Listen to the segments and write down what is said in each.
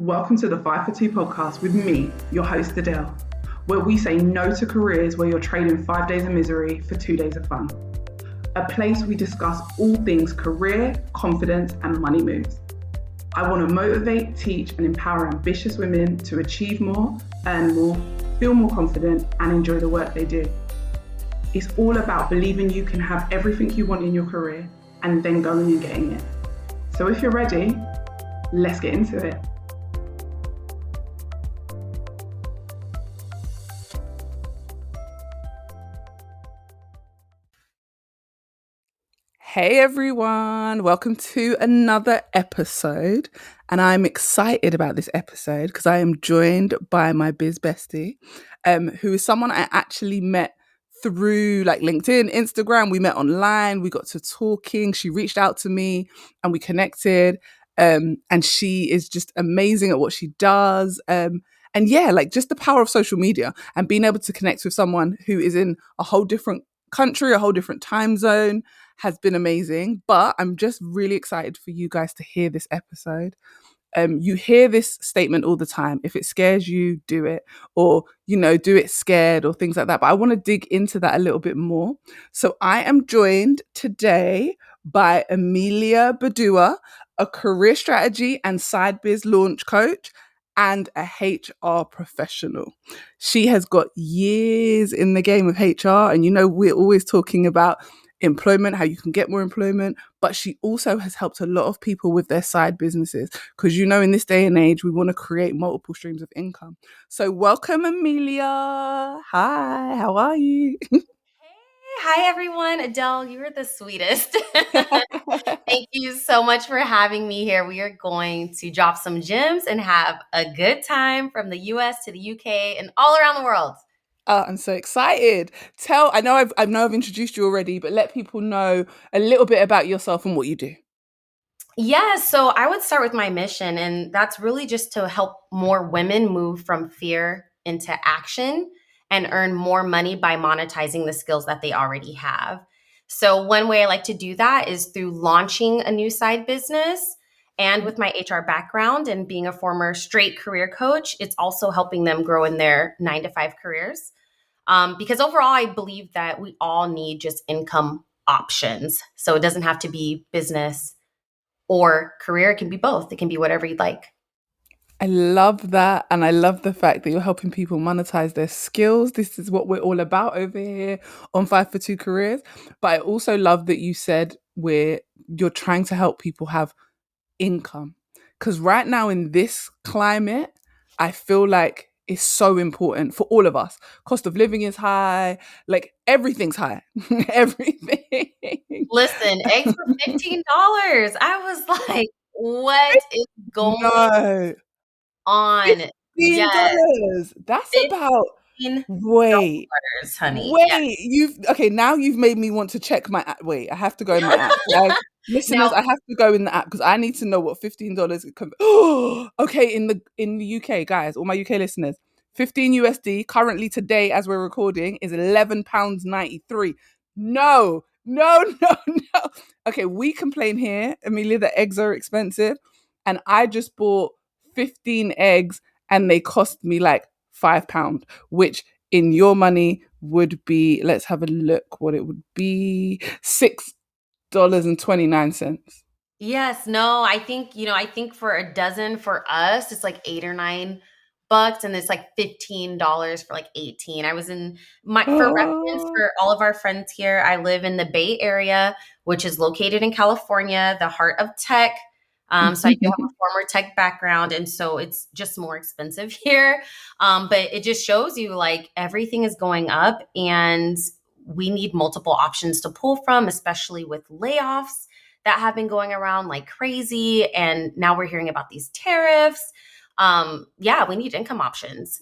Welcome to the 5 for 2 podcast with me, your host Adele, where we say no to careers where you're trading 5 days of misery for 2 days of fun. A place we discuss all things career, confidence, and money moves. I want to motivate, teach, and empower ambitious women to achieve more, earn more, feel more confident, and enjoy the work they do. It's all about believing you can have everything you want in your career and then going and getting it. So if you're ready, let's get into it. Hey everyone, welcome to another episode. And I'm excited about this episode because I am joined by my biz bestie, who is someone I actually met through like LinkedIn, Instagram. We met online, we got to talking. She reached out to me and we connected. And she is just amazing at what she does. And yeah, like just the power of social media and being able to connect with someone who is in a whole different country, a whole different time zone has been amazing. But I'm just really excited for you guys to hear this episode. You hear this statement all the time. If it scares you, do it. Or, do it scared or things like that. But I want to dig into that a little bit more. So I am joined today by Amelia Badua, a career strategy and side biz launch coach and a HR professional. She has got years in the game of HR. And, we're always talking about employment, how you can get more employment, but she also has helped a lot of people with their side businesses because in this day and age we want to create multiple streams of income. So welcome, Amelia. Hi, how are you? Hi everyone. Adele, you are the sweetest. Thank you so much for having me here. We are going to drop some gems and have a good time from the US to the UK and all around the world. Oh, I'm so excited. I know I've introduced you already, but let people know a little bit about yourself and what you do. Yeah, so I would start with my mission, and that's really just to help more women move from fear into action and earn more money by monetizing the skills that they already have. So, one way I like to do that is through launching a new side business. And with my HR background and being a former straight career coach, it's also helping them grow in their 9 to 5 careers. Because overall, I believe that we all need just income options. So, it doesn't have to be business or career. It can be both. It can be whatever you'd like. I love that. And I love the fact that you're helping people monetize their skills. This is what we're all about over here on 5 for 2 Careers. But I also love that you said you're trying to help people have income. Because right now in this climate, I feel like it's so important for all of us. Cost of living is high, like everything's high. Everything. Listen, eggs were $15. I was like, what is going No. on? Yes, $15. That's about wait. $15, honey. Yes. Wait, now you've made me want to check my app. Wait, I have to go in my app. Guys, listeners, Now, I have to go in the app because I need to know what $15 Oh, okay, in the UK, guys, all my UK listeners, 15 USD currently today as we're recording is £11.93. No, no, no, no. Okay, we complain here, Amelia, that eggs are expensive, and I just bought 15 eggs and they cost me like £5, which in your money would be, let's have a look what it would be, $6.29. yes, no, I think for a dozen for us, it's like $8 or $9, and it's like $15 for like 18. I was in for reference Oh, for all of our friends here, I live in the Bay Area, which is located in California, the heart of tech. So I do have a former tech background, and so it's just more expensive here. But it just shows you like everything is going up, and we need multiple options to pull from, especially with layoffs that have been going around like crazy. And now we're hearing about these tariffs. Yeah, we need income options.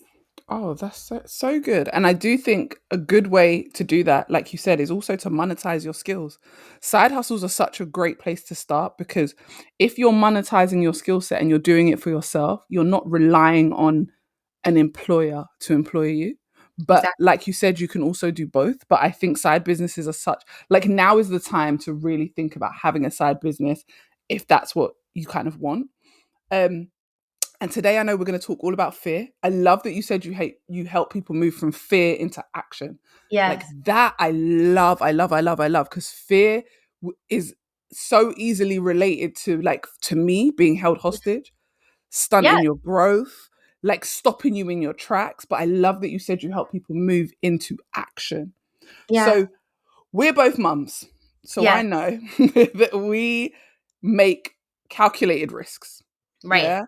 oh, that's so good. And I do think a good way to do that, like you said, is also to monetize your skills. Side hustles are such a great place to start because if you're monetizing your skill set and you're doing it for yourself, you're not relying on an employer to employ you. But Exactly. like you said, you can also do both. But I think side businesses are such, like, now is the time to really think about having a side business if that's what you kind of want. Um, And today I know we're going to talk all about fear. I love that you said you help people move from fear into action. Like Yes. that I love because fear is so easily related to, like, to me, being held hostage, Yeah. stunting your growth, like stopping you in your tracks. But I love that you said you help people move into action. Yeah. So we're both mums. So I Yes. know that we make calculated risks. Right. Yeah.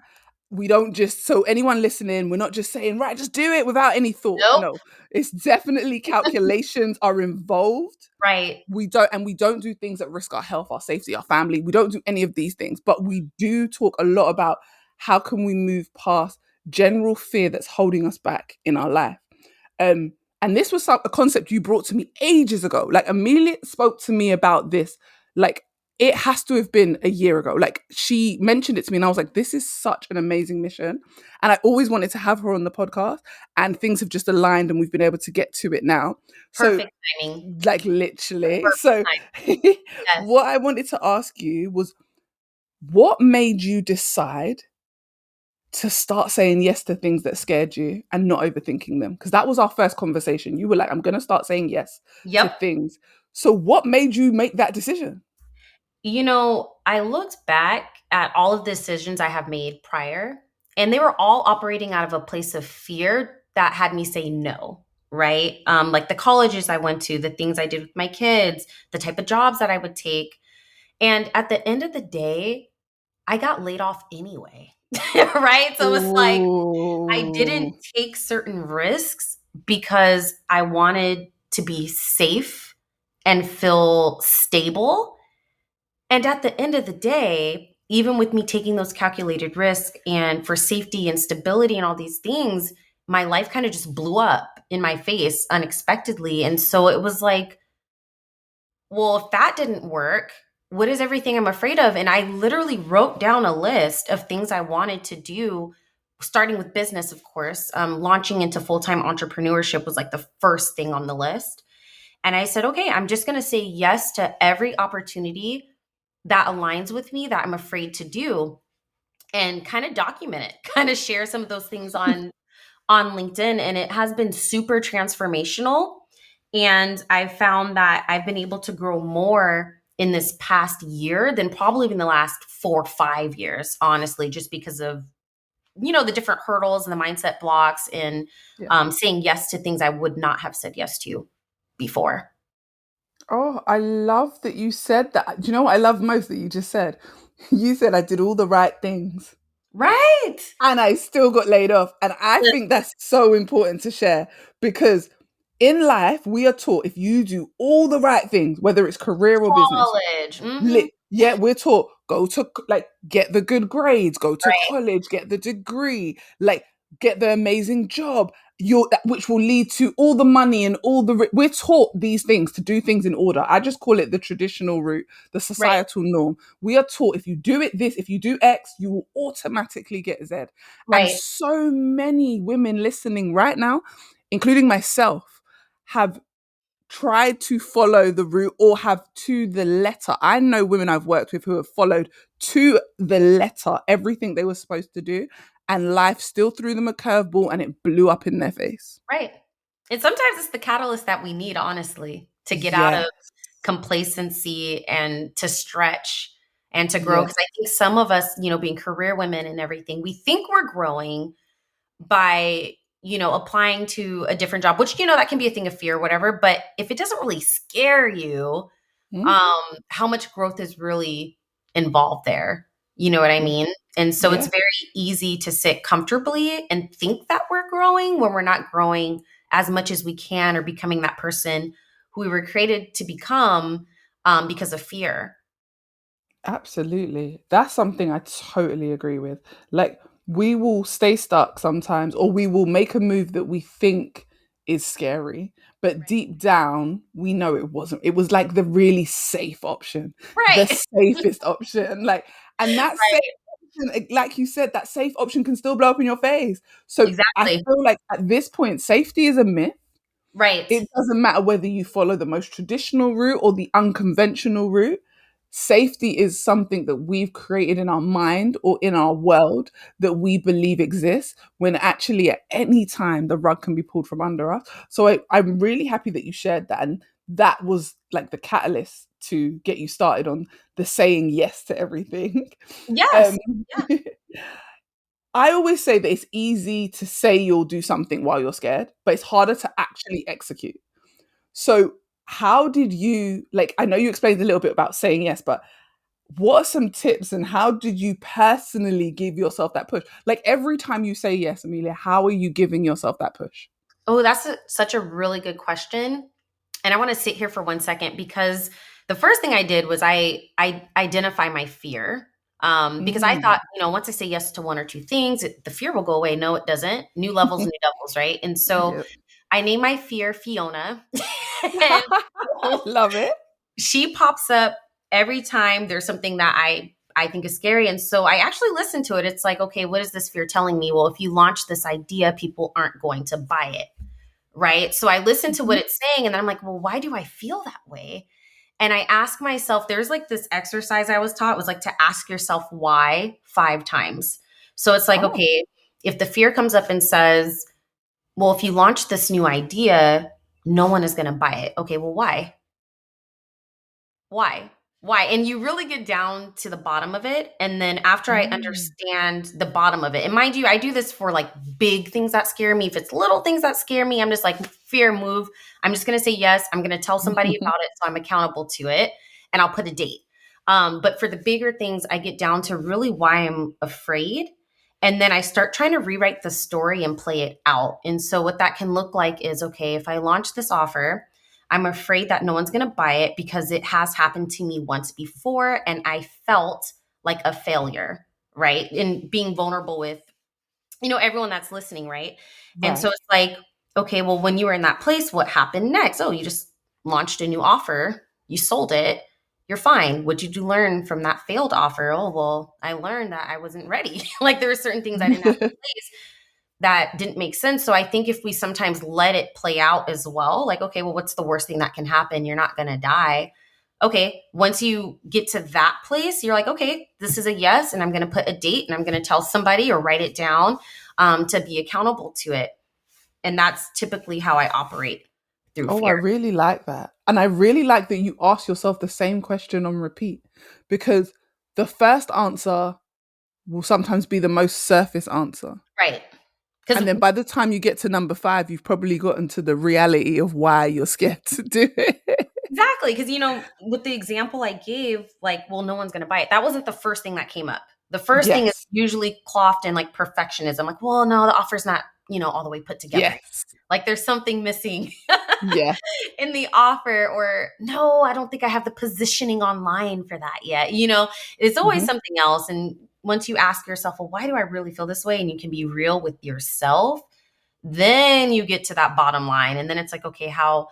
We don't just, so anyone listening, we're not just saying, right, just do it without any thought. Nope. No, it's definitely calculations are involved. Right. We don't do things that risk our health, our safety, our family. We don't do any of these things, but we do talk a lot about how can we move past general fear that's holding us back in our life. Um, and this was a concept you brought to me ages ago. Like Amelia spoke to me about this, like it has to have been a year ago. Like she mentioned it to me, and I was like, this is such an amazing mission. And I always wanted to have her on the podcast, and things have just aligned, and we've been able to get to it now. So, Perfect timing. like literally. Perfect So, time. Yes. what I wanted to ask you was, what made you decide to start saying yes to things that scared you and not overthinking them? Because that was our first conversation. You were like, I'm going to start saying yes to Yep. things. So, what made you make that decision? I looked back at all of the decisions I have made prior, and they were all operating out of a place of fear that had me say no, right? Like the colleges I went to, the things I did with my kids, the type of jobs that I would take. And at the end of the day, I got laid off anyway, right? So it was like I didn't Ooh. take certain risks because I wanted to be safe and feel stable. And at the end of the day, even with me taking those calculated risks and for safety and stability and all these things, my life kind of just blew up in my face unexpectedly. And so it was like, well, if that didn't work, what is everything I'm afraid of? And I literally wrote down a list of things I wanted to do, starting with business, of course. Launching into full time entrepreneurship was like the first thing on the list. And I said, okay, I'm just going to say yes to every opportunity that aligns with me that I'm afraid to do, and kind of document it, kind of share some of those things on LinkedIn. And it has been super transformational. And I've found that I've been able to grow more in this past year than probably in the last 4 or 5 years, honestly, just because of, the different hurdles and the mindset blocks and Yeah. saying yes to things I would not have said yes to before. Oh, I love that you said that. Do you know what I love most that you just said? You said I did all the right things Right. and I still got laid off. And I think that's so important to share because in life, we are taught if you do all the right things, whether it's career or business, College. Hmm. yeah, we're taught go to like get the good grades, go to Right. college, get the degree, like get the amazing job, which will lead to all the money and all the. We're taught these things to do things in order. I just call it the traditional route, the Right. societal norm. We are taught if you do it this, if you do X, you will automatically get Z. And Right. so many women listening right now, including myself, have tried to follow the route or have to the letter. I know women I've worked with who have followed to the letter everything they were supposed to do, and life still threw them a curveball and it blew up in their face. Right. And sometimes it's the catalyst that we need, honestly, to get out Yeah, of complacency and to stretch and to grow. yeah. Because I think some of us, being career women and everything, we think we're growing by, applying to a different job, which, that can be a thing of fear, whatever. But if it doesn't really scare you, Mhm. how much growth is really involved there? You know what I Yeah, mean? And so it's yeah, very easy to sit comfortably and think that we're growing when we're not growing as much as we can or becoming that person who we were created to become because of fear. absolutely. That's something I totally agree with. Like, we will stay stuck sometimes, or we will make a move that we think is scary, but deep down, we know it wasn't. It was like the really safe option, the Right. safest option. Like, and that safe Right. option, like you said, that safe option can still blow up in your face. So I Exactly. feel like at this point, safety is a myth. Right. It doesn't matter whether you follow the most traditional route or the unconventional route. safety is something that we've created in our mind or in our world that we believe exists, when actually at any time the rug can be pulled from under us. So I'm really happy that you shared that. And that was like the catalyst to get you started on the saying yes to everything. Yes. Um, Yeah. I always say that it's easy to say you'll do something while you're scared, but it's harder to actually execute. So, how did you, like, I know you explained a little bit about saying yes, but what are some tips and how did you personally give yourself that push? Like, every time you say yes, Amelia, how are you giving yourself that push? Oh, that's such a really good question. And I want to sit here for 1 second, because the first thing I did was I identify my fear. Because I Mm, thought, once I say yes to one or two things, the fear will go away. No, it doesn't. New levels, new devils, right? And so yep. I name my fear Fiona. And Love it. she pops up every time there's something that I think is scary. And so I actually listen to it. It's like, okay, what is this fear telling me? Well, if you launch this idea, people aren't going to buy it. Right. So I listen to what Mhm. it's saying, and then I'm like, well, why do I feel that way? And I ask myself, there's like this exercise I was taught, was like to ask yourself why 5 times. So it's like, Oh. okay, if the fear comes up and says, well, if you launch this new idea, no one is going to buy it. Okay, well, why? Why? Why? And you really get down to the bottom of it. And then after I Mm. understand the bottom of it, and mind you, I do this for like big things that scare me. If it's little things that scare me, I'm just like, fear, move. I'm just going to say yes. I'm going to tell somebody about it so I'm accountable to it, and I'll put a date. But for the bigger things, I get down to really why I'm afraid. And then I start trying to rewrite the story and play it out. And so what that can look like is, okay, if I launch this offer, I'm afraid that no one's going to buy it because it has happened to me once before and I felt like a failure, right? And being vulnerable with, everyone that's listening, right? And so Right. it's like, okay, well, when you were in that place, what happened next? Oh, you just launched a new offer, you sold it, you're fine. What did you learn from that failed offer? Oh, well, I learned that I wasn't ready. Like there were certain things I didn't have in place that didn't make sense. So I think if we sometimes let it play out as well, like, okay, well, what's the worst thing that can happen? You're not going to die. Okay. Once you get to that place, you're like, okay, this is a yes. And I'm going to put a date and I'm going to tell somebody or write it down to be accountable to it. And that's typically how I operate through Oh, I fear. really like that. And I really like that you ask yourself the same question on repeat, because the first answer will sometimes be the most surface answer. Right. Because And then by the time you get to number 5, you've probably gotten to the reality of why you're scared to do it. exactly. Because, with the example I gave, like, well, no one's going to buy it. That wasn't the first thing that came up. The first thing is Yes. usually clothed in like perfectionism. Like, well, no, the offer's not, all the way put together. Yes. Like there's something missing Yeah. in the offer, or no, I don't think I have the positioning online for that yet. It's always Mhm. something else. And once you ask yourself, well, why do I really feel this way? And you can be real with yourself, then you get to that bottom line. And then it's like, okay, how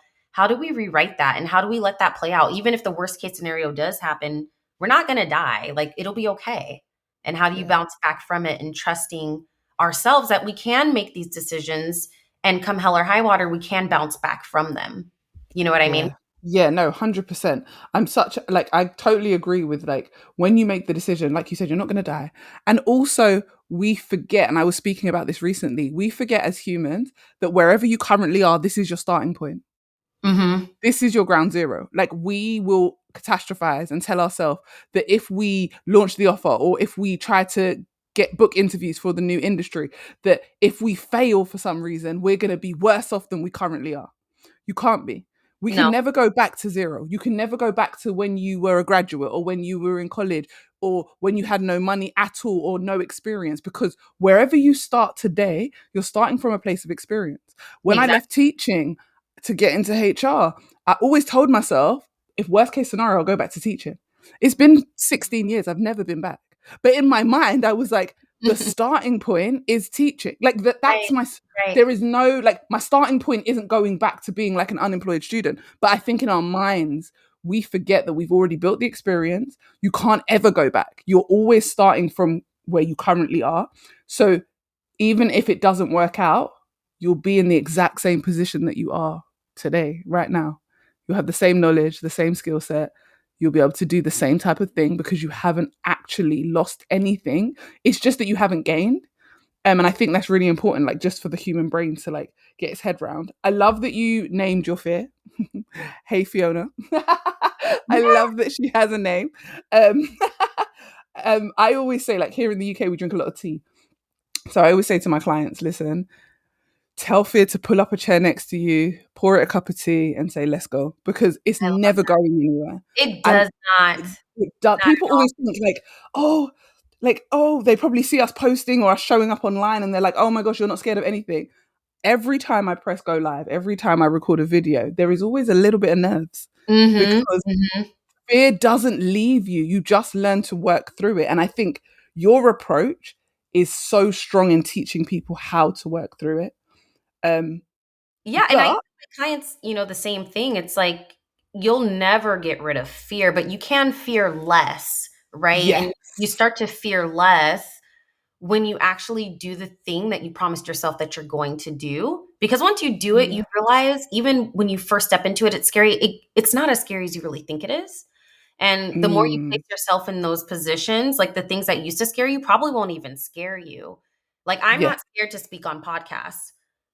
do we rewrite that? And how do we let that play out? Even if the worst case scenario does happen, we're not going to die. Like it'll be okay. And how do you Yeah. bounce back from it and trusting ourselves that we can make these decisions, and come hell or high water, we can bounce back from them. You know what I mean? Yeah. Yeah, no, 100%. I'm such like I totally agree with, like, when you make the decision, like you said, you're not going to die. And also we forget, and I was speaking about this recently, we forget as humans that wherever you currently are, this is your starting point. Mm-hmm. This is your ground zero. Like, we will catastrophize and tell ourselves that if we launch the offer or if we try to get book interviews for the new industry, that if we fail for some reason, we're going to be worse off than we currently are. You can't be. We can No, never go back to zero. You can never go back to when you were a graduate or when you were in college or when you had no money at all or no experience, because wherever you start today, you're starting from a place of experience. When I exactly. left teaching to get into HR, I always told myself, if worst case scenario, I'll go back to teaching. It's been 16 years. I've never been back. But in my mind, I was like, the starting point is teaching. Like that's Right, my, right. there is no, like, my starting point isn't going back to being like an unemployed student. But I think in our minds, we forget that we've already built the experience. You can't ever go back. You're always starting from where you currently are. So even if it doesn't work out, you'll be in the exact same position that you are today, right now. You'll have the same knowledge, the same skill set, you'll be able to do the same type of thing because you haven't actually lost anything. It's just that you haven't gained. And I think that's really important, like just for the human brain to like get its head round. I love that you named your fear. Hey Fiona. I love that she has a name. Um, I always say, like here in the UK, we drink a lot of tea. So I always say to my clients, listen, tell fear to pull up a chair next to you, pour it a cup of tea, and say, let's go. Because it's I love never that. going anywhere. It And does not. it does, Not people at all. always think oh, they probably see us posting or us showing up online and they're like, oh my gosh, you're not scared of anything. Every time I press go live, every time I record a video, there is always a little bit of nerves Mm-hmm. because Mm-hmm. fear doesn't leave you. You just learn to work through it. And I think your approach is so strong in teaching people how to work through it. Um, Yeah, and I tell but my clients, the same thing. It's like you'll never get rid of fear, but you can fear less, right? yes, And you start to fear less when you actually do the thing that you promised yourself that you're going to do. Because once you do it, you yeah, realize even when you first step into it, it's scary. It's not as scary as you really think it is. And the more you mm, place yourself in those positions, like the things that used to scare you probably won't even scare you. Like I'm yeah, not scared to speak on podcasts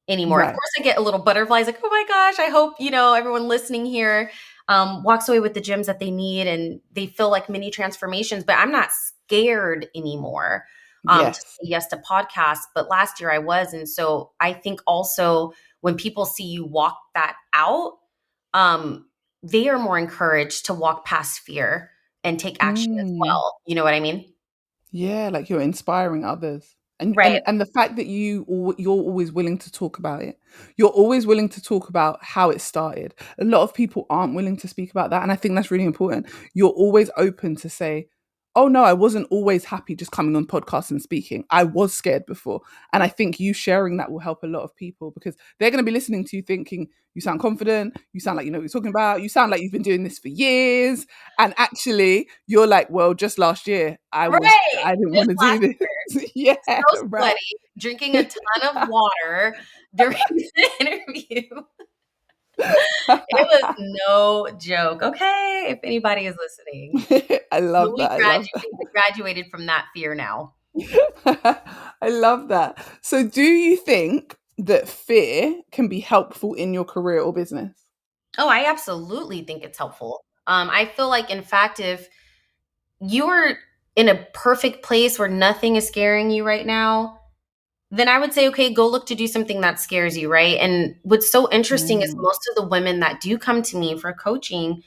anymore. Of right, course, I get a little butterflies, like, oh my gosh, I hope, everyone listening here walks away with the gems that they need and they feel like mini transformations, but I'm not scared anymore to say yes. yes to podcasts. But last year I was. And so I think also when people see you walk that out, um, they are more encouraged to walk past fear and take action as Mm. well. You know what I mean? Yeah, like you're inspiring others. And Right. and the fact that you're always willing to talk about it. You're always willing to talk about how it started. A lot of people aren't willing to speak about that, and I think that's really important. You're always open to say, "Oh no, I wasn't always happy just coming on podcasts and speaking. I was scared before." And I think you sharing that will help a lot of people because they're going to be listening to you thinking you sound confident, you sound like you know what you're talking about, you sound like you've been doing this for years, and actually, you're like, well, just last year, Right. I didn't want Just to do last this. Yeah, so right. sweaty, drinking a ton of water during the interview. It was no joke, okay? If anybody is listening. I But love we that. I love graduated from that fear now. that. I love that. So, do you think that fear can be helpful in your career or business? Oh, I absolutely think it's helpful. I feel like, in fact, if you're in a perfect place where nothing is scaring you right now, then I would say, okay, go look to do something that scares you, right? And what's so interesting is Mm, most of the women that do come to me for coaching,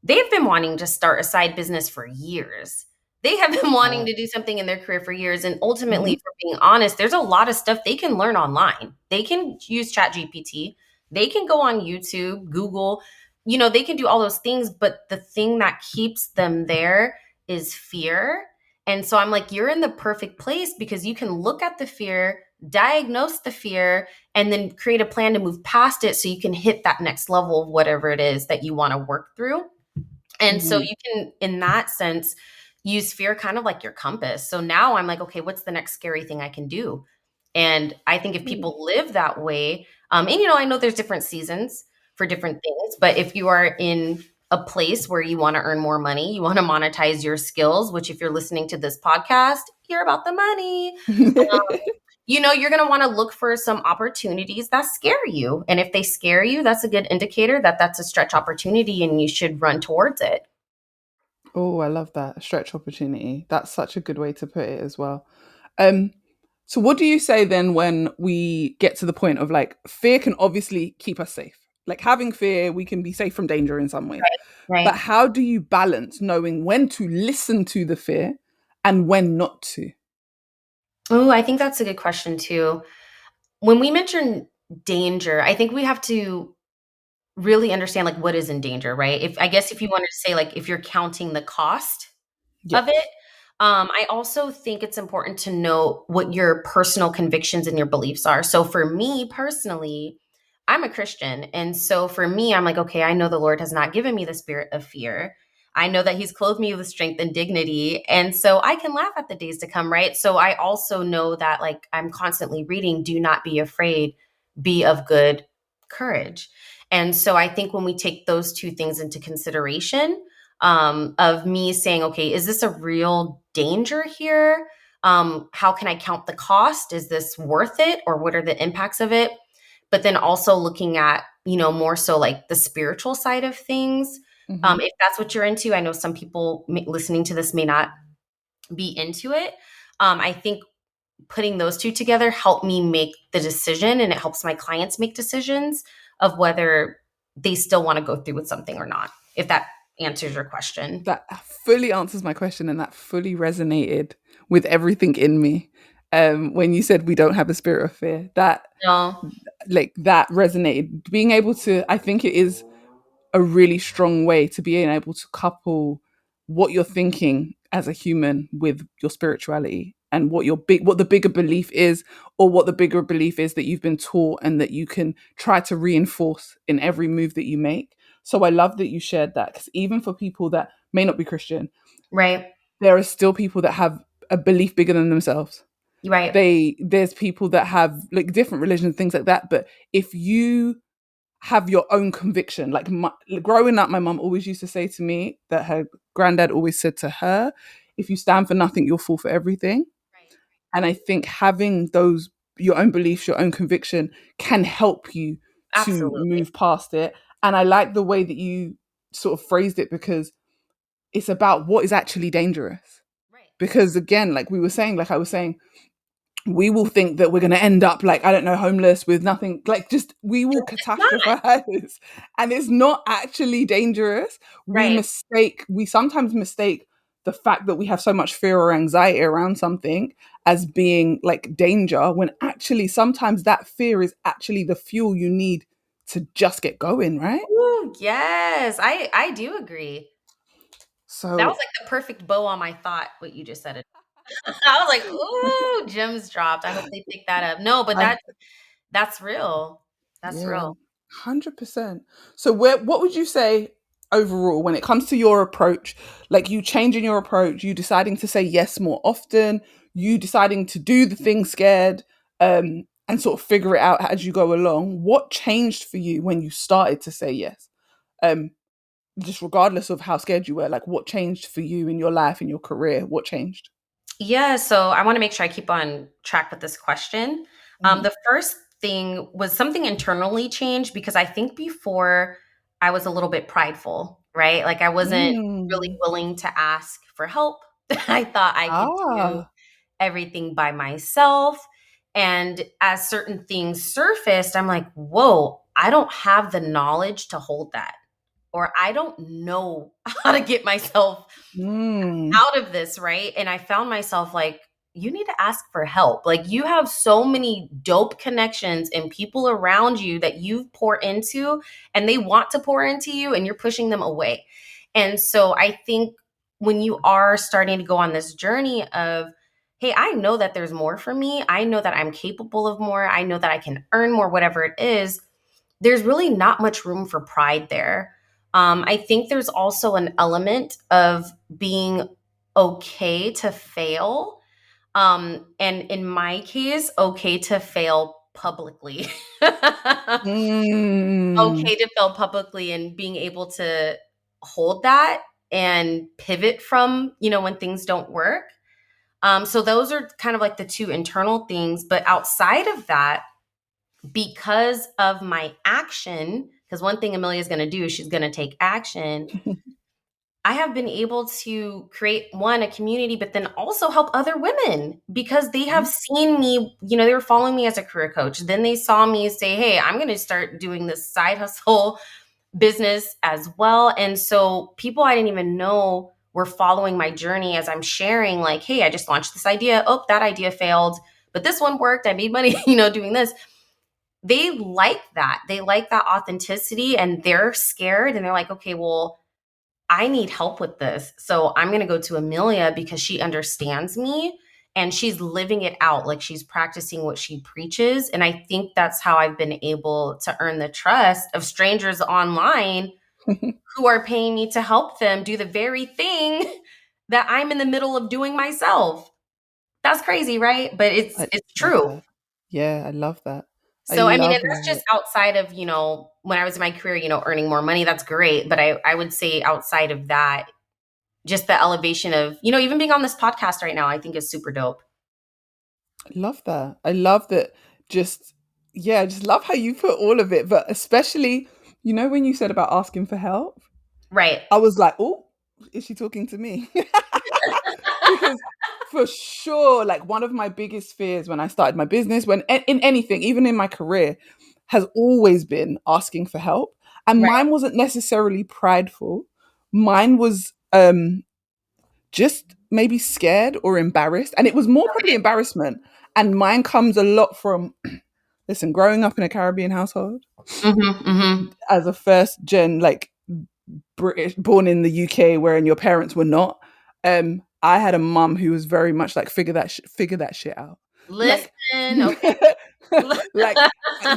they've been wanting to start a side business for years. They have been wanting right. to do something in their career for years. And ultimately, Mhm. for being honest, there's a lot of stuff they can learn online. They can use ChatGPT, they can go on YouTube, Google, they can do all those things. But the thing that keeps them there is fear. And so I'm like, you're in the perfect place because you can look at the fear, diagnose the fear, and then create a plan to move past it so you can hit that next level of whatever it is that you want to work through. And so Mhm. you can, in that sense, use fear kind of like your compass. So now I'm like, okay, what's the next scary thing I can do? And I think if Mm. people live that way, and I know there's different seasons for different things, but if you are in a place where you want to earn more money, you want to monetize your skills, which if you're listening to this podcast, you're about the money. You're going to want to look for some opportunities that scare you. And if they scare you, that's a good indicator that that's a stretch opportunity and you should run towards it. Oh, I love that. A stretch opportunity. That's such a good way to put it as well. Um, so what do you say then when we get to the point of like fear can obviously keep us safe? Like having fear, we can be safe from danger in some ways. But Right. how do you balance knowing when to listen to the fear and when not to? Oh, I think that's a good question too. When we mention danger, I think we have to really understand like what is in danger, right? If I guess if you wanted to say like if you're counting the cost of it, Yes. I also think it's important to know what your personal convictions and your beliefs are. So for me personally, I'm a Christian. And so for me, I'm like, okay, I know the Lord has not given me the spirit of fear. I know that he's clothed me with strength and dignity. And so I can laugh at the days to come, right? So I also know that like I'm constantly reading, do not be afraid, be of good courage. And so I think when we take those two things into consideration, of me saying, okay, is this a real danger here? How can I count the cost? Is this worth it? Or what are the impacts of it? But then also looking at, more so like the spiritual side of things. Hmm. If that's what you're into, I know some people listening to this may not be into it. I think putting those two together help me make the decision, and it helps my clients make decisions of whether they still want to go through with something or not, if that answers your question. That fully answers my question, and that fully resonated with everything in me. When you said we don't have a spirit of fear, No. that resonated. Being able to, I think it is a really strong way to being able to couple what you're thinking as a human with your spirituality, and what the bigger belief is, or what the bigger belief is that you've been taught and that you can try to reinforce in every move that you make. So I love that you shared that, because even for people that may not be Christian, Right. there are still people that have a belief bigger than themselves. Right. There's people that have like different religions, things like that, but if you have your own conviction. Growing up, my mum always used to say to me that her granddad always said to her, if you stand for nothing, you'll fall for everything. Right. And I think having those, your own beliefs, your own conviction, can help you to Absolutely. move past it. And I like the way that you sort of phrased it, because it's about what is actually dangerous. Right. Because again, like we were saying, like I was saying, we will think that we're going to end up like, I don't know, homeless with nothing, like just we will It's not. catastrophize. And it's not actually dangerous. Right. We sometimes mistake the fact that we have so much fear or anxiety around something as being like danger, when actually sometimes that fear is actually the fuel you need to just get going, right? Ooh, yes. I do agree. That was So like the perfect bow on my thought, what you just said. I was like, ooh, gems dropped. I hope they pick that up. No, but I that's real. That's Yeah, real. 100%. So what would you say overall when it comes to your approach, like you changing your approach, you deciding to say yes more often, you deciding to do the thing scared, and sort of figure it out as you go along. What changed for you when you started to say yes? Um, just regardless of how scared you were, like what changed for you in your life, in your career? What changed? Yeah, so I want to make sure I keep on track with this question. Mhm. The first thing was something internally changed because I think before I was a little bit prideful, right? Like I wasn't really Mm. willing to ask for help. I thought I could do Ah. everything by myself. And as certain things surfaced, I'm like, whoa, I don't have the knowledge to hold that, or I don't know how to get myself Mm. out of this, right? And I found myself like, you need to ask for help. Like, you have so many dope connections and people around you that you pour into, and they want to pour into you, and you're pushing them away. And so I think when you are starting to go on this journey of, hey, I know that there's more for me, I know that I'm capable of more, I know that I can earn more, whatever it is, there's really not much room for pride there. I think there's also an element of being okay to fail. And in my case, okay to fail publicly. Mm. Okay to fail publicly and being able to hold that and pivot from, when things don't work. So those are kind of like the two internal things. But outside of that, because of my action, because one thing Amelia is going to do is she's going to take action. I have been able to create one, a community, but then also help other women because they have seen me, they were following me as a career coach. Then they saw me say, hey, I'm going to start doing this side hustle business as well. And so people I didn't even know were following my journey as I'm sharing, like, hey, I just launched this idea. Oh, that idea failed, but this one worked. I made money, doing this. They like that. They like that authenticity, and they're scared and they're like, okay, well, I need help with this. So I'm going to go to Amelia because she understands me and she's living it out. Like, she's practicing what she preaches. And I think that's how I've been able to earn the trust of strangers online who are paying me to help them do the very thing that I'm in the middle of doing myself. That's crazy, right? But it's I it's love true. that. Yeah, I love that. I So, I mean, and love that's just it. outside of, when I was in my career, earning more money, that's great. But I would say outside of that, just the elevation of, even being on this podcast right now, I think is super dope. I love that. I love that. Just, yeah, I just love how you put all of it, but especially, when you said about asking for help, Right. I was like, oh, is she talking to me? Because for sure, like one of my biggest fears when I started my business, when in anything, even in my career, has always been asking for help. And Right. mine wasn't necessarily prideful. Mine was just maybe scared or embarrassed. And it was more probably Okay. embarrassment. And mine comes a lot from, listen, growing up in a Caribbean household Mm-hmm, mm-hmm. as a first gen, like British, born in the UK, wherein your parents were not. I had a mum who was very much like figure that shit out. Listen, Like, okay. like,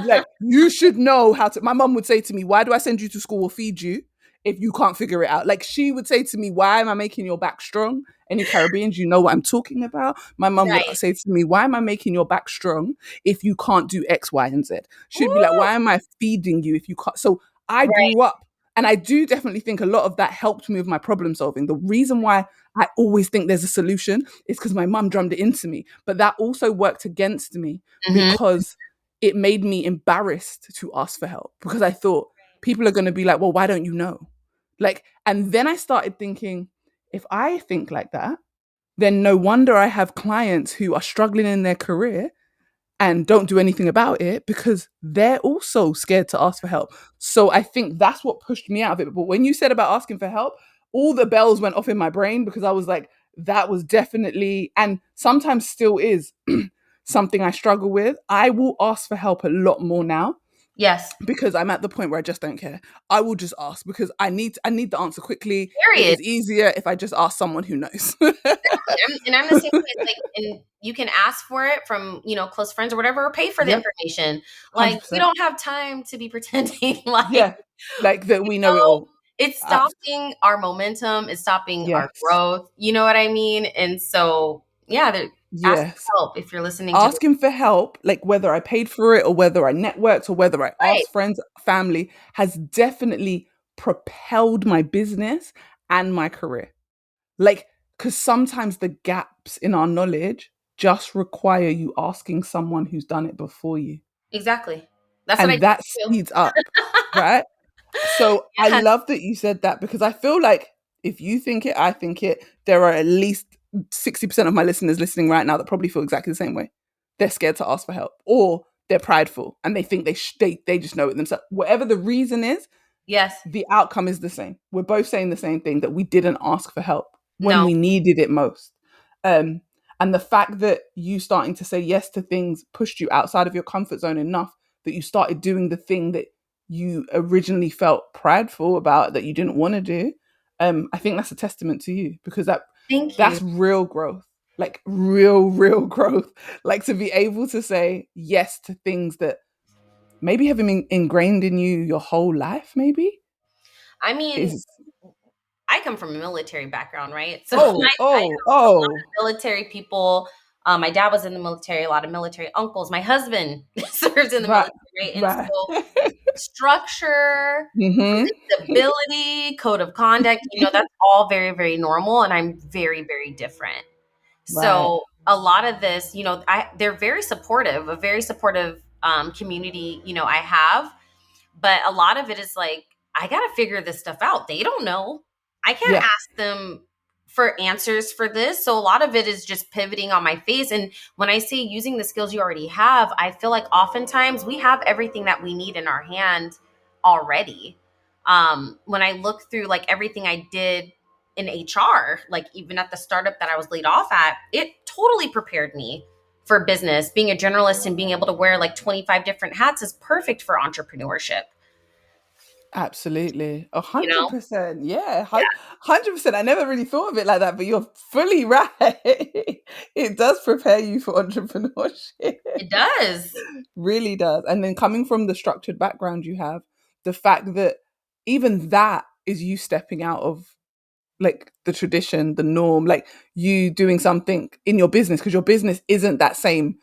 like you should know how to. My mum would say to me, "Why do I send you to school or feed you if you can't figure it out?" Like she would say to me, "Why am I making your back strong?" Any Caribbeans, you know what I'm talking about. My mum would Right. say to me, "Why am I making your back strong if you can't do X, Y, and Z?" She'd be like, Woo! "Why am I feeding you if you can't?" So I Right. grew up, and I do definitely think a lot of that helped me with my problem solving. The reason why I always think there's a solution is because my mum drummed it into me, but that also worked against me Mm-hmm. because it made me embarrassed to ask for help because I thought people are going to be like, well, why don't you know? Like, and then I started thinking, if I think like that, then no wonder I have clients who are struggling in their career and don't do anything about it because they're also scared to ask for help. So I think that's what pushed me out of it. But when you said about asking for help, all the bells went off in my brain because I was like, that was definitely, and sometimes still is, something I struggle with. I will ask for help a lot more now Yes. because I'm at the point where I just don't care. I will just ask because I need the answer quickly. It Period. is easier if I just ask someone who knows. I'm the same way. It's like, and you can ask for it from, close friends or whatever, or pay for the Yep, information. Like, we 100%. don't have time to be pretending like, Yeah, like that we know it know, all. it's Abs- stopping our momentum, it's stopping our yes. growth. You know what I mean? And so, yeah, ask Yes. for help if you're listening to this. Asking for help, like whether I paid for it or whether I networked or whether I Right. asked friends, family, has definitely propelled my business and my career. Like, because sometimes the gaps in our knowledge just require you asking someone who's done it before you. Exactly. That's what I And that do. speeds up, right? So I Yes. love that you said that because I feel like if you think it, I think it. There are at least 60% of my listeners listening right now that probably feel exactly the same way. They're scared to ask for help or they're prideful and they think they just know it themselves. Whatever the reason is, Yes. the outcome is the same. We're both saying the same thing that we didn't ask for help when No. we needed it most. Um, and the fact that you starting to say yes to things pushed you outside of your comfort zone enough that you started doing the thing that you originally felt prideful about that you didn't want to do. I think that's a testament to you because Thank you. that's real growth, like real growth. Like to be able to say yes to things that maybe have been ingrained in you your whole life, maybe I mean, is I come from a military background, right? So oh, I oh, oh, military people. My dad was in the military, a lot of military uncles. My husband serves in the right, military, right? And right. so structure, Mm-hmm. predictability, code of conduct, that's all very, very normal. And I'm very, very different. Right. So a lot of this, they're very supportive, a very supportive community, I have. But a lot of it is like, I got to figure this stuff out. They don't know. I can't Yeah. ask them for answers for this. So a lot of it is just pivoting on my face. And when I say using the skills you already have, I feel like oftentimes we have everything that we need in our hand already. When I look through like everything I did in HR, like even at the startup that I was laid off at, it totally prepared me for business. Being a journalist and being able to wear like 25 different hats is perfect for entrepreneurship, Absolutely. A you hundred know? percent. Yeah. Yeah, 100%. I never really thought of it like that, but you're fully right. It does prepare you for entrepreneurship. it does. Really does. And then coming from the structured background you have, the fact that even that is you stepping out of like the tradition, the norm, like you doing something in your business because your business isn't that same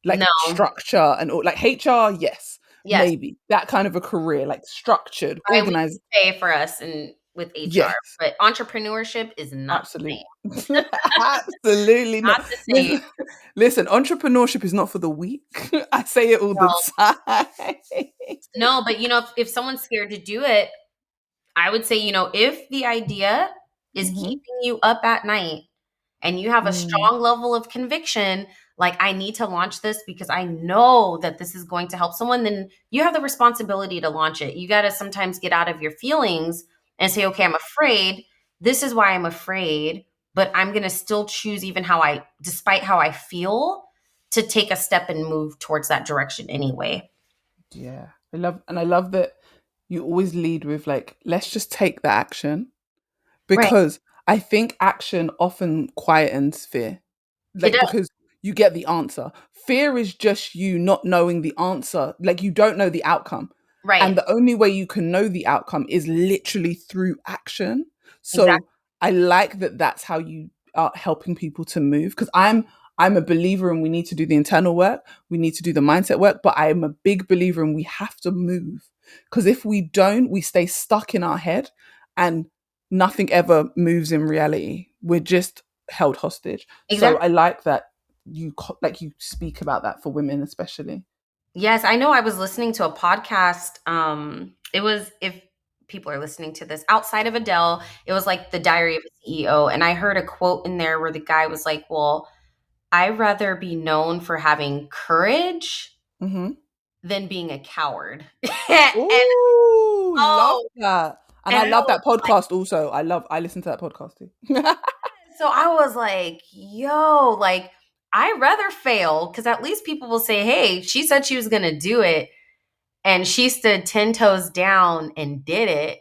like No. structure and all, like HR, yes, Yes. maybe that kind of a career, like structured, I would organized. say for us and with HR, Yes, but entrepreneurship is not the absolutely. same. Absolutely not. Not the same. Listen, listen, entrepreneurship is not for the weak. I say it all the No. time. No, but if someone's scared to do it, I would say, if the idea is Mhm. keeping you up at night and you have a Mm, strong level of conviction, like I need to launch this because I know that this is going to help someone, then you have the responsibility to launch it. You got to sometimes get out of your feelings and say, okay, I'm afraid. This is why I'm afraid, but I'm going to still choose despite how I feel, to take a step and move towards that direction anyway. yeah. I love that you always lead with like, let's just take the action, Right. because I think action often quietens fear. It Like, does. because you get the answer. Fear is just you not knowing the answer. Like, you don't know the outcome. Right. And the only way you can know the outcome is literally through action. So Exactly. I like that that's how you are helping people to move, because I'm a believer in we need to do the internal work, we need to do the mindset work, but I am a big believer in we have to move. Because if we don't, we stay stuck in our head and nothing ever moves in reality. We're just held hostage. So Exactly. I like that you speak about that for women especially. Yes, I know I was listening to a podcast. It was, if people are listening to this outside of Adele, it was like the Diary of a CEO. And I heard a quote in there where the guy was like, well, I'd rather be known for having courage Hmm. than being a coward. And Ooh, love oh, that. And and I I love was that podcast also. I listen to that podcast too. so I was like, yo, like I'd rather fail because at least people will say, hey, she said she was gonna do it and she stood 10 toes down and did it,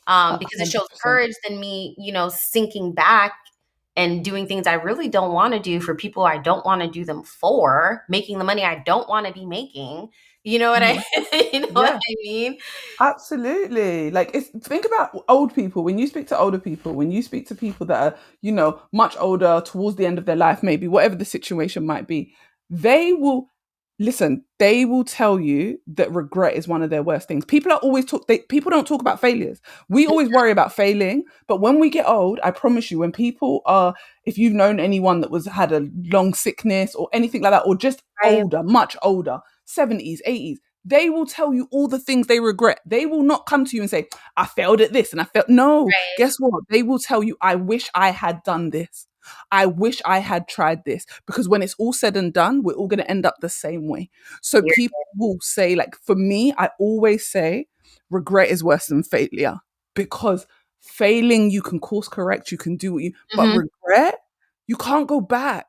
because it shows 100%. courage than me, sinking back and doing things I really don't want to do for people I don't want to do them for, making the money I don't want to be making. You know what I Mhm. you know what Yeah. I mean? Absolutely. Like, it's, think about old people. When you speak to older people, when you speak to people that are, much older, towards the end of their life, maybe whatever the situation might be, they will listen, they will tell you that regret is one of their worst things. People are always people don't talk about failures. We always worry about failing, but when we get old, I promise you, when people are, if you've known anyone that had a long sickness or anything like that, or just Right, older, much older, 70s, 80s, they will tell you all the things they regret. They will not come to you and say, I failed at this and I failed. No, right. guess what? They will tell you, I wish I had done this. I wish I had tried this, because when it's all said and done, we're all going to end up the same way. So You're people will say, like, for me, I always say regret is worse than failure, because failing, you can course correct, you can do but Mhm. regret, you can't go back.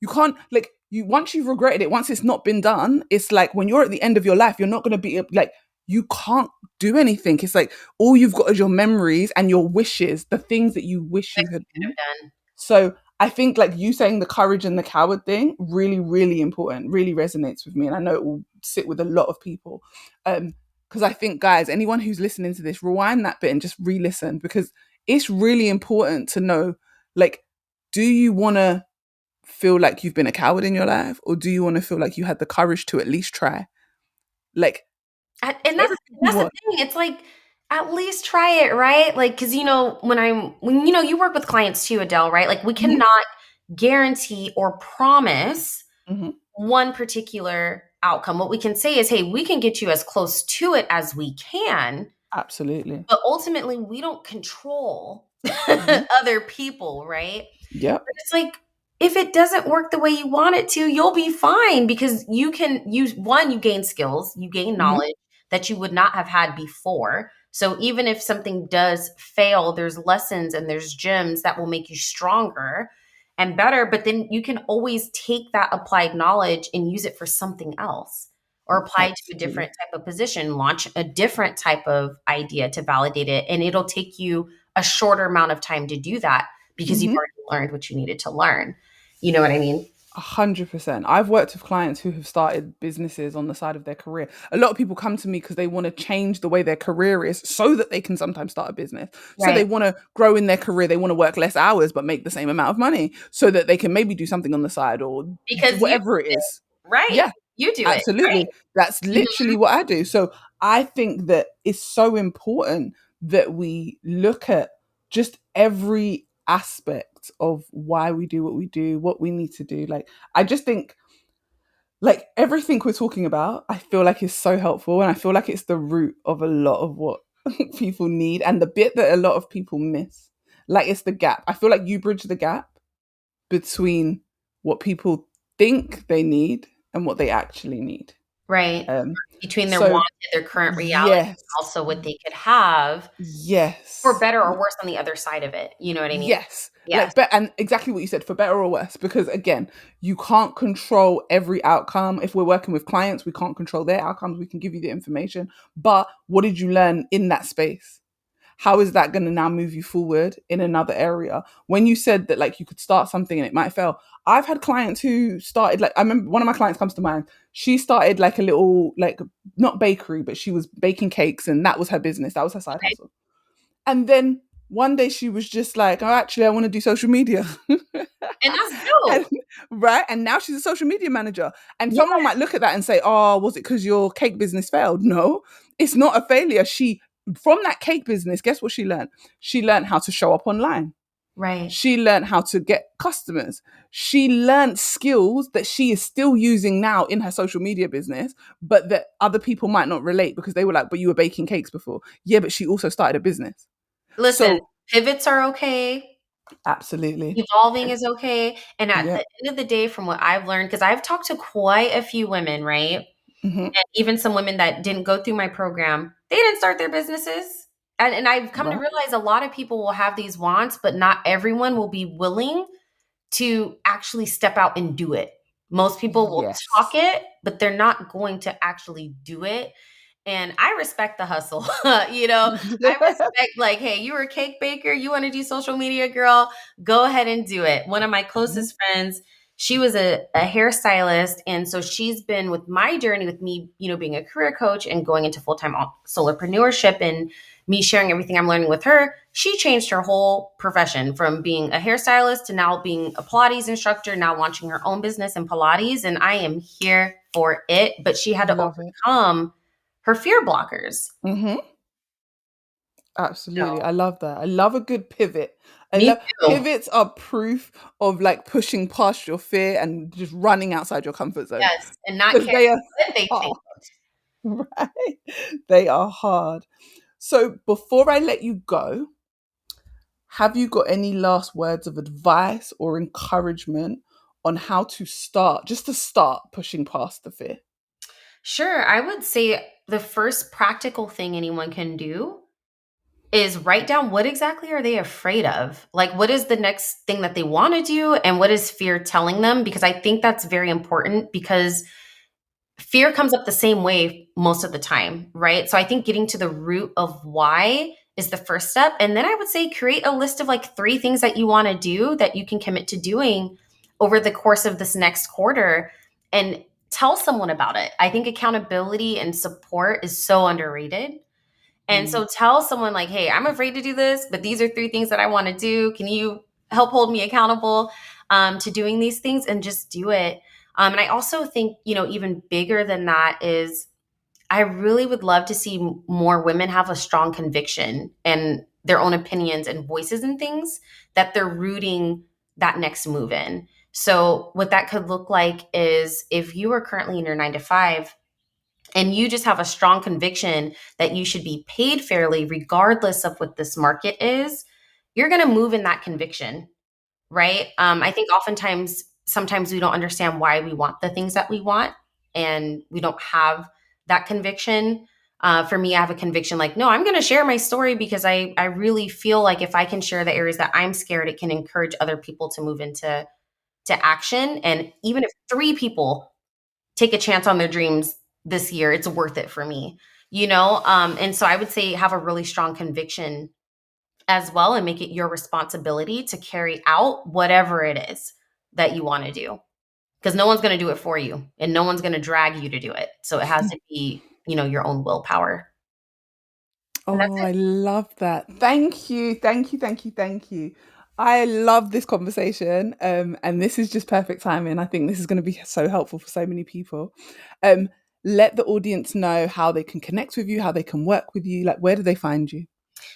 You can't, like, once you've regretted it, once it's not been done, it's like when you're at the end of your life, you're not going to be like, you can't do anything. It's like all you've got is your memories and your wishes, the things that you wish you had Could done. have done. So I think, like you saying, the courage and the coward thing, really, really important, really resonates with me. And I know it will sit with a lot of people. Because I think, guys, anyone who's listening to this, rewind that bit and just re-listen, because it's really important to know, like, do you want to feel like you've been a coward in your life, or do you want to feel like you had the courage to at least try? Like, And that's everything you that's the want. thing. It's like at least try it, right? Like, because when you work with clients too, Adele, right? Like, we Mhm, cannot guarantee or promise mhm. one one particular outcome. What we can say is, hey, we can get you as close to it as we can, Absolutely. but ultimately we don't control Mhm. other people, right? Yep. But it's like, if it doesn't work the way you want it to, you'll be fine because you gain skills, you gain Mhm. knowledge that you would not have had before. So even if something does fail, there's lessons and there's gems that will make you stronger and better. But then you can always take that applied knowledge and use it for something else, or apply to a different Absolutely. type of position, launch a different type of idea to validate it. And it'll take you a shorter amount of time to do that because you've Mhm. already learned what you needed to learn. You know what I mean? 100%. I've worked with clients who have started businesses on the side of their career. A lot of people come to me because they want to change the way their career is so that they can sometimes start a business. So they Right. want to grow in their career. They want to work less hours but make the same amount of money so that they can maybe do something on the side or Because you whatever it is. Right. Yeah, You do it, right? absolutely. That's literally Mhm. what I do. So I think that it's so important that we look at just every aspect of why we do what we do, what we need to do. Like, I just think, like, everything we're talking about, I feel like is so helpful. And I feel like it's the root of a lot of what people need and the bit that a lot of people miss. Like, it's the gap. I feel like you bridge the gap between what people think they need and what they actually need. Right. Um, Between their so want and their current reality, yes, and also what they could have for yes, better or worse on the other side of it. You know what I mean? yes. Yes. Like, and exactly what you said, for better or worse, because again, you can't control every outcome. If we're working with clients, we can't control their outcomes. We can give you the information, but what did you learn in that space? How is that going to now move you forward in another area? When you said that, like, you could start something and it might fail, I've had clients who started, like, I remember one of my clients comes to mind. She started like a little, like, not bakery, but she was baking cakes, and that was her business. That was her side Okay. hustle. And then one day she was just like, oh, actually, I want to do social media. And that's And, dope. right. And now she's a social media manager. And Yeah. someone might look at that and say, oh, was it because your cake business failed? No, it's not a failure. From that cake business, guess what she learned? She learned how to show up online. Right. She learned how to get customers. She learned skills that she is still using now in her social media business, but that other people might not relate because they were like, but you were baking cakes before. Yeah, but she also started a business. Listen, So pivots are okay. absolutely. Evolving is okay. And at the Yeah. end of the day, from what I've learned, because I've talked to quite a few women, right? Hmm. And even some women that didn't go through my program, they didn't start their businesses. And I've come to Right. realize a lot of people will have these wants, but not everyone will be willing to actually step out and do it. Most people will talk Yes. it, but they're not going to actually do it. And I respect the hustle. I respect, like, hey, you were a cake baker, you want to do social media, girl, go ahead and do it. One of my Mhm. closest friends, she was a hairstylist. And so she's been with my journey with me, being a career coach and going into full-time solopreneurship and me sharing everything I'm learning with her. She changed her whole profession from being a hairstylist to now being a Pilates instructor, now launching her own business in Pilates. And I am here for it. But she had to Love it. overcome her fear blockers. Hmm. Absolutely. So, I love that. I love a good pivot. I me love too. pivots are proof of, like, pushing past your fear and just running outside your comfort zone Yes, and not because caring they are what they think. hard, right? They are hard. So before I let you go, have you got any last words of advice or encouragement on how to start, just to start pushing past the fear? Sure, I would say the first practical thing anyone can do is write down what exactly are they afraid of? Like, what is the next thing that they want to do, and what is fear telling them? Because I think that's very important, because fear comes up the same way most of the time, right? So I think getting to the root of why is the first step. And then I would say create a list of like 3 things that you want to do that you can commit to doing over the course of this next quarter, and tell someone about it. I think accountability and support is so underrated. And Mm, so tell someone like, hey, I'm afraid to do this, but these are 3 things that I want to do. Can you help hold me accountable to doing these things, and just do it? And I also think, even bigger than that is I really would love to see more women have a strong conviction and their own opinions and voices and things that they're rooting that next move in. So, what that could look like is if you are currently in your 9 to 5 and you just have a strong conviction that you should be paid fairly regardless of what this market is, you're going to move in that conviction, right? I think oftentimes, sometimes we don't understand why we want the things that we want, and we don't have that conviction. For me, I have a conviction like, no, I'm going to share my story because I really feel like if I can share the areas that I'm scared, it can encourage other people to move into action. And even if 3 people take a chance on their dreams this year, it's worth it for me. And so I would say have a really strong conviction as well, and make it your responsibility to carry out whatever it is that you want to do, because no one's going to do it for you, and no one's going to drag you to do it. So it has to be, your own willpower. And that's oh, it. I love that. Thank you. Thank you. Thank you. Thank you. I love this conversation, and this is just perfect timing. I think this is going to be so helpful for so many people. Um, Let the audience know how they can connect with you, how they can work with you. Like, where do they find you?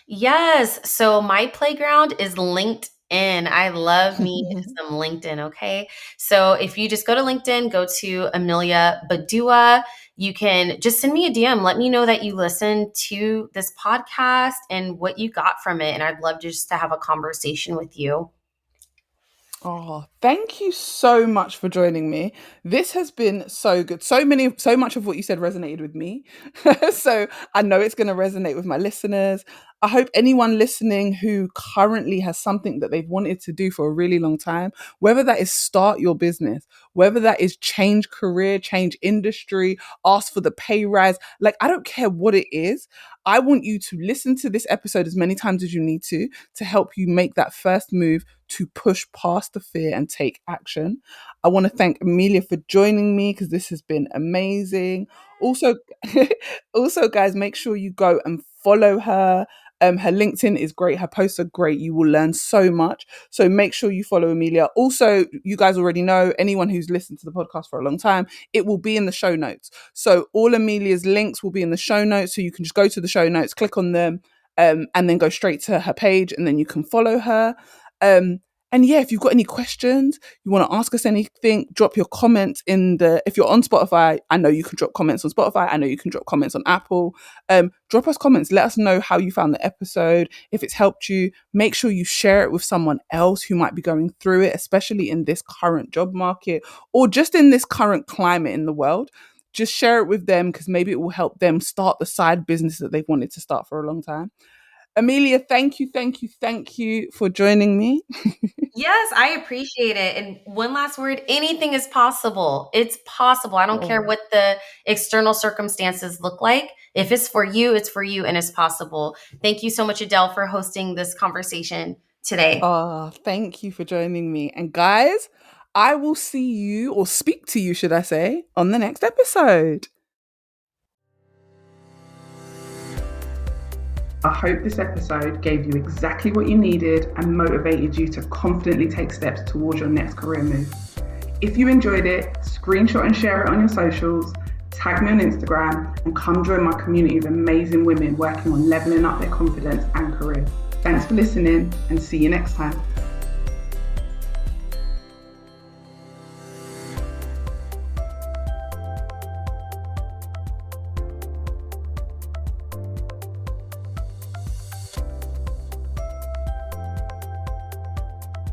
Yes. So my playground is LinkedIn. I love me some LinkedIn. Okay. So if you just go to LinkedIn, go to Amelia Badua, you can just send me a DM. Let me know that you listened to this podcast and what you got from it. And I'd love just to have a conversation with you. Oh, thank you so much for joining me. This has been so good. So much of what you said resonated with me. So I know it's going to resonate with my listeners. I hope anyone listening who currently has something that they've wanted to do for a really long time, whether that is start your business, whether that is change career, change industry, ask for the pay rise, like I don't care what it is. I want you to listen to this episode as many times as you need to help you make that first move to push past the fear and take action. I want to thank Amelia for joining me because this has been amazing. Also, also, guys, make sure you go and follow her. Her LinkedIn is great. Her posts are great. You will learn so much. So make sure you follow Amelia. Also, you guys already know, anyone who's listened to the podcast for a long time, it will be in the show notes. So all Amelia's links will be in the show notes. So you can just go to the show notes, click on them, and then go straight to her page, and then you can follow her. Um, and yeah, if you've got any questions, you want to ask us anything, drop your comments if you're on Spotify, I know you can drop comments on Spotify. I know you can drop comments on Apple. Drop us comments. Let us know how you found the episode. If it's helped you, make sure you share it with someone else who might be going through it, especially in this current job market or just in this current climate in the world. Just share it with them because maybe it will help them start the side business that they've wanted to start for a long time. Amelia, thank you for joining me. Yes, I appreciate it. And one last word, anything is possible. It's possible. I don't care what the external circumstances look like. If it's for you, and it's possible. Thank you so much, Adele, for hosting this conversation today. Oh, thank you for joining me. And guys, I will see you or speak to you, should I say, on the next episode. I hope this episode gave you exactly what you needed and motivated you to confidently take steps towards your next career move. If you enjoyed it, screenshot and share it on your socials, tag me on Instagram, and come join my community of amazing women working on leveling up their confidence and career. Thanks for listening, and see you next time.